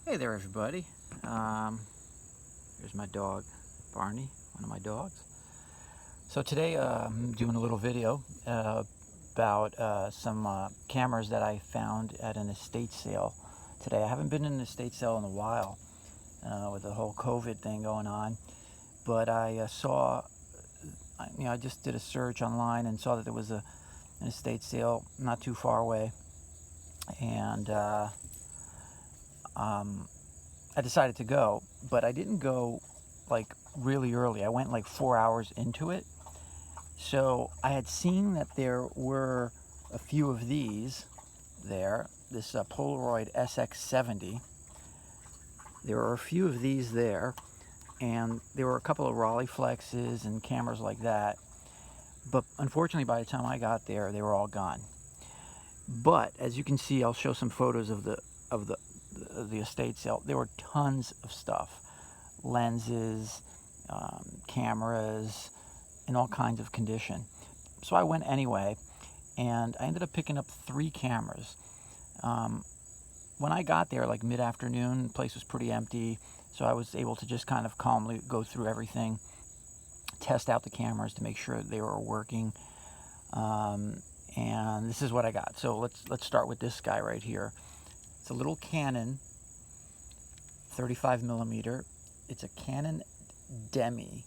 Hey there, everybody. Here's my dog, Barney, one of my dogs. So today I'm doing a little video about some cameras that I found at an estate sale today. I haven't been in an estate sale in a while with the whole COVID thing going on, but I I just did a search online and saw that there was an estate sale not too far away, and I decided to go, but I didn't go like really early. I went like 4 hours into it. So I had seen that there were a few of these there, this Polaroid SX70. There were a few of these there, and there were a couple of Rolleiflexes and cameras like that. But unfortunately, by the time I got there, they were all gone. But as you can see, I'll show some photos of the estate sale. There were tons of stuff, lenses, cameras, in all kinds of condition. So I went anyway, and I ended up picking up 3 cameras. When I got there, like mid-afternoon, the place was pretty empty, so I was able to just kind of calmly go through everything, test out the cameras to make sure they were working. And this is what I got. So let's start with this guy right here. It's a little Canon 35mm. It's a Canon Demi,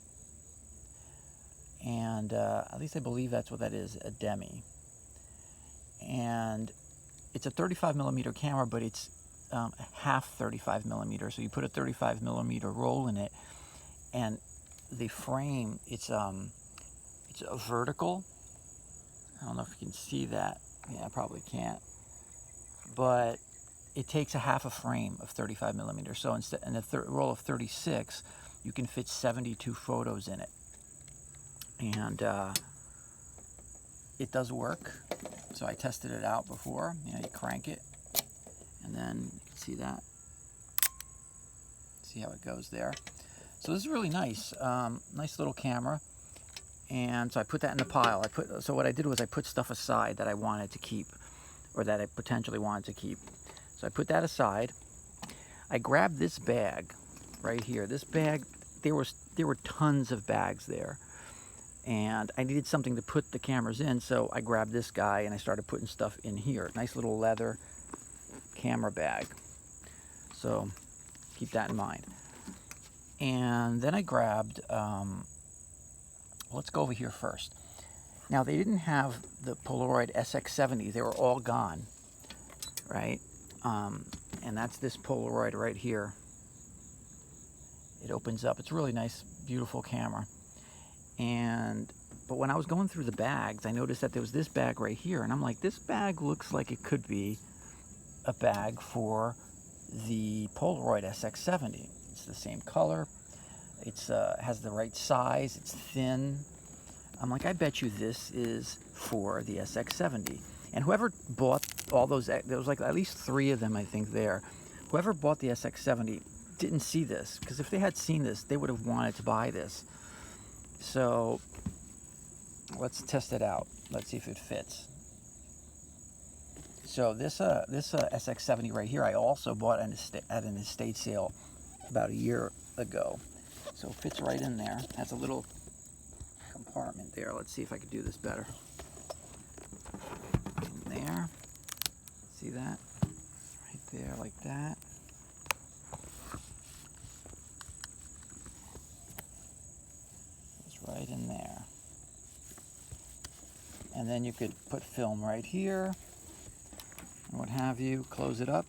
and at least I believe that's what that is, a Demi. And it's a 35mm camera, but it's half 35mm. So you put a 35mm roll in it, and the frame, it's a vertical. I don't know if you can see that. Yeah, I probably can't. But it takes a half a frame of 35mm. So instead, in a roll of 36, you can fit 72 photos in it. And it does work. So I tested it out before. You crank it, and then you can see that. See how it goes there. So this is really nice. Nice little camera. And so I put that in the pile. So what I did was I put stuff aside that I wanted to keep, or that I potentially wanted to keep. So I put that aside. I grabbed this bag right here. This bag, there were tons of bags there, and I needed something to put the cameras in, so I grabbed this guy and I started putting stuff in here. Nice little leather camera bag. So keep that in mind. And then I grabbed, let's go over here first. Now, they didn't have the Polaroid SX70. They were all gone, right? And that's this Polaroid right here. It opens up. It's a really nice, beautiful camera. But when I was going through the bags, I noticed that there was this bag right here. And I'm like, this bag looks like it could be a bag for the Polaroid SX70. It's the same color. It's has the right size. It's thin. I'm like, I bet you this is for the SX70. And whoever bought all those, there was like at least 3 of them, I think, there. Whoever bought the SX70 didn't see this, because if they had seen this, they would have wanted to buy this. So let's test it out. Let's see if it fits. So this SX70 right here, I also bought at an estate sale about a year ago. So it fits right in there. It has a little compartment there. Let's see if I can do this better. In there. See that? Right there, like that. It's right in there. And then you could put film right here, and what have you. Close it up,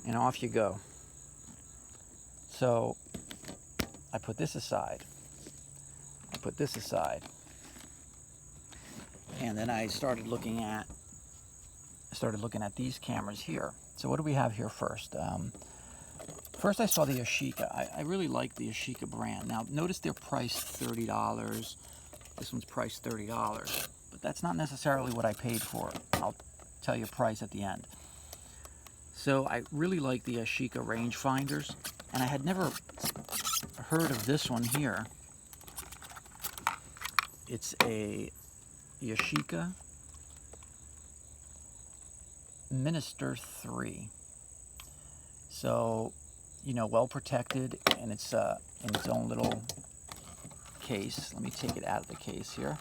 and off you go. So I put this aside. I put this aside. And then I started looking at these cameras here. So what do we have here first? First I saw the Yashica. I really like the Yashica brand. Now notice they're priced $30. This one's priced $30. But that's not necessarily what I paid for. I'll tell you price at the end. So I really like the Yashica rangefinders. And I had never heard of this one here. It's a Yashica Minister 3. So, you know, well protected, and it's in its own little case. Let me take it out of the case here.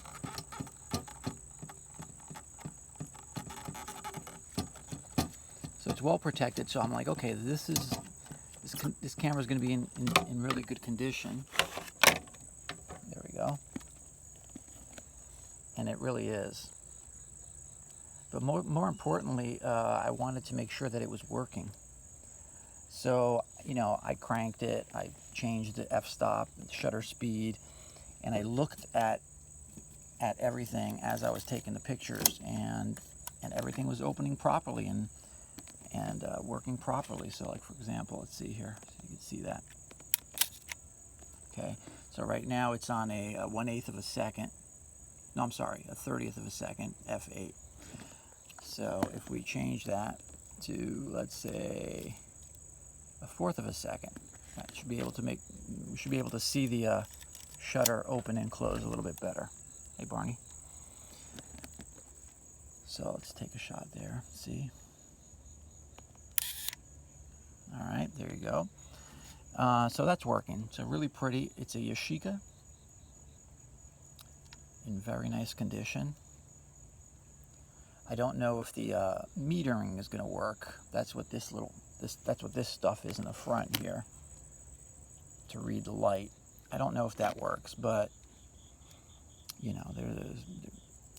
So it's well protected. So I'm like, okay, this camera is going to be in really good condition. There we go. And it really is. But more importantly, I wanted to make sure that it was working. So, you know, I cranked it, I changed the f-stop, shutter speed, and I looked at everything as I was taking the pictures, and everything was opening properly and working properly. So, like, for example, let's see here, so you can see that. Okay, so right now it's on a 1/8 of a second. No, I'm sorry, a 30th of a second, f8. So if we change that to, let's say, a 1/4 of a second, that should be able to we should be able to see the shutter open and close a little bit better. Hey, Barney. So let's take a shot there. See? All right, there you go. So that's working. So really pretty. It's a Yashica in very nice condition. I don't know if the metering is going to work. That's what this stuff is in the front here to read the light. I don't know if that works, but you know,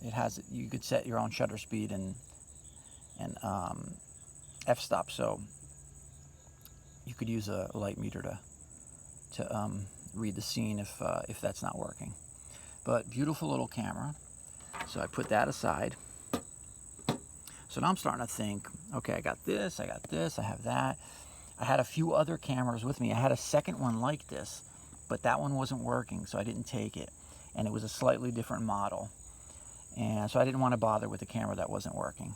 it has. You could set your own shutter speed and f-stop, so you could use a light meter to read the scene if that's not working. But beautiful little camera. So I put that aside. So now I'm starting to think, okay, I got this, I have that. I had a few other cameras with me. I had a second one like this, but that one wasn't working, so I didn't take it. And it was a slightly different model. And so I didn't want to bother with a camera that wasn't working.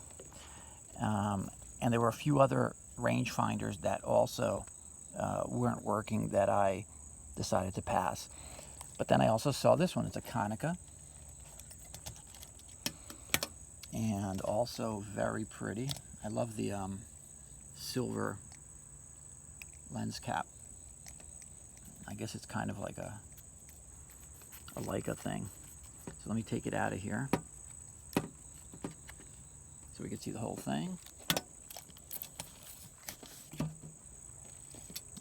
And there were a few other rangefinders that also weren't working that I decided to pass. But then I also saw this one. It's a Konica. And also very pretty. I love the silver lens cap. I guess it's kind of like a Leica thing. So let me take it out of here so we can see the whole thing.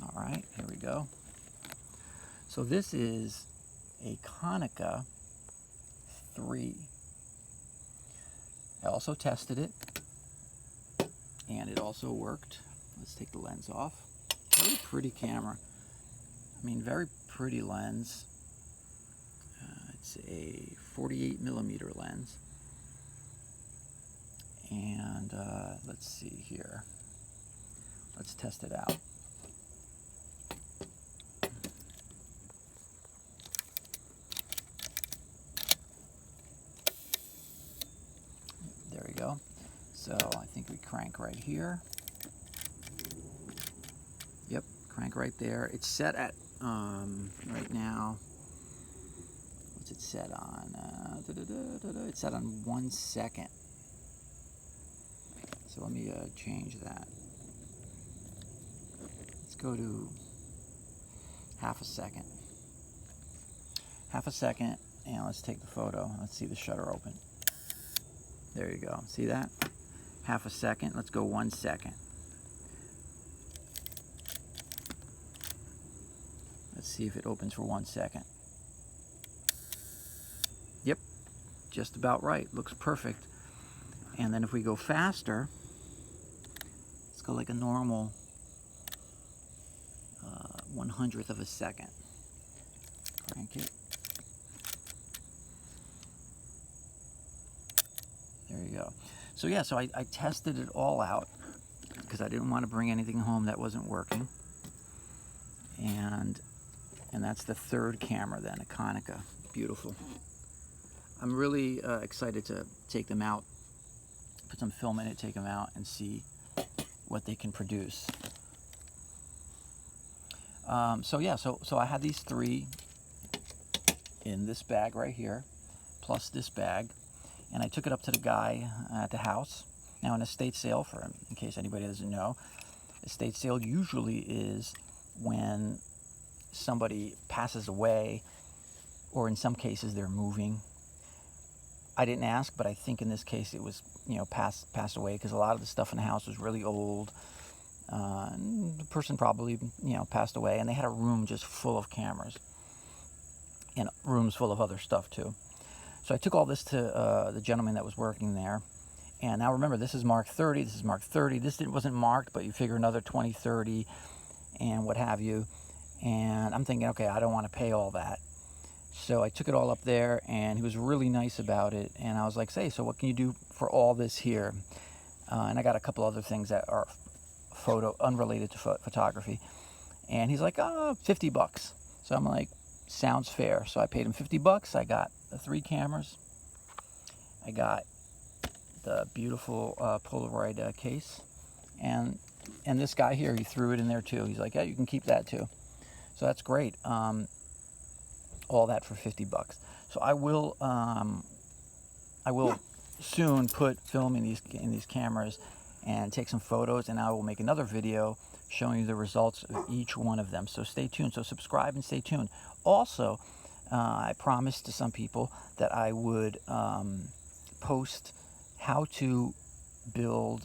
All right, here we go. So this is a Konica 3. I also tested it, and it also worked. Let's take the lens off. Very pretty camera. I mean, very pretty lens. It's a 48mm lens. And let's see here. Let's test it out. There we go. So I think we crank right here. Yep, crank right there. It's set at, right now, what's it set on? It's set on 1 second. So let me change that. Let's go to half a second. Half a second, and let's take the photo. Let's see the shutter open. There you go. See that? Half a second. Let's go 1 second. Let's see if it opens for 1 second. Yep, just about right. Looks perfect. And then if we go faster, let's go like a normal 1/100th of a second. Crank it. There you go. So yeah, so I tested it all out because I didn't want to bring anything home that wasn't working. And that's the third camera then, a Konica. Beautiful. I'm really excited to take them out, put some film in it, take them out, and see what they can produce. So yeah, so I had these 3 in this bag right here, plus this bag. And I took it up to the guy at the house, Now, an estate sale, in case anybody doesn't know, estate sale usually is when somebody passes away, or in some cases they're moving. I didn't ask, but I think in this case it was, passed away, because a lot of the stuff in the house was really old. And the person probably, passed away, and they had a room just full of cameras and rooms full of other stuff too. So I took all this to the gentleman that was working there. And now remember, this is Mark 30, this is Mark 30. This wasn't marked, but you figure another 20, 30, and what have you. And I'm thinking, okay, I don't want to pay all that. So I took it all up there, and he was really nice about it. And I was like, say, so what can you do for all this here? And I got a couple other things that are unrelated to photography. And he's like, oh, $50. So I'm like, sounds fair. So I paid him $50. I got the 3 cameras. I got the beautiful Polaroid case. And this guy here, he threw it in there too. He's like, yeah, you can keep that too. So that's great. All that for $50. So I will soon put film in these cameras and take some photos, and I will make another video showing you the results of each one of them. So stay tuned. So subscribe and stay tuned. Also, I promised to some people that I would post how to build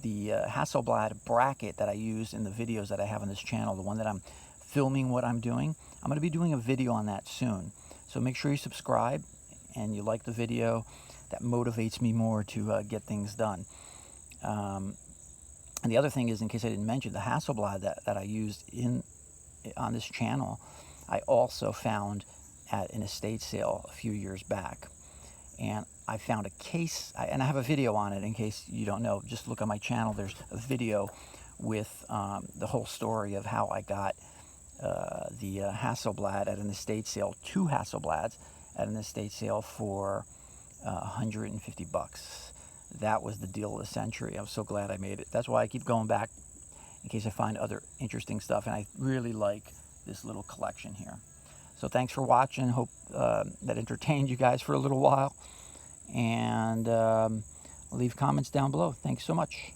the Hasselblad bracket that I use in the videos that I have on this channel, the one that I'm filming what I'm doing. I'm going to be doing a video on that soon. So make sure you subscribe and you like the video. That motivates me more to get things done. And the other thing is, in case I didn't mention, the Hasselblad that I used on this channel, I also found at an estate sale a few years back. And I found a case, and I have a video on it in case you don't know. Just look on my channel. There's a video with the whole story of how I got the Hasselblad at an estate sale, 2 Hasselblads at an estate sale for $150. That was the deal of the century. I'm so glad I made it. That's why I keep going back in case I find other interesting stuff. And I really like this little collection here. So thanks for watching. Hope that entertained you guys for a little while. And leave comments down below. Thanks so much.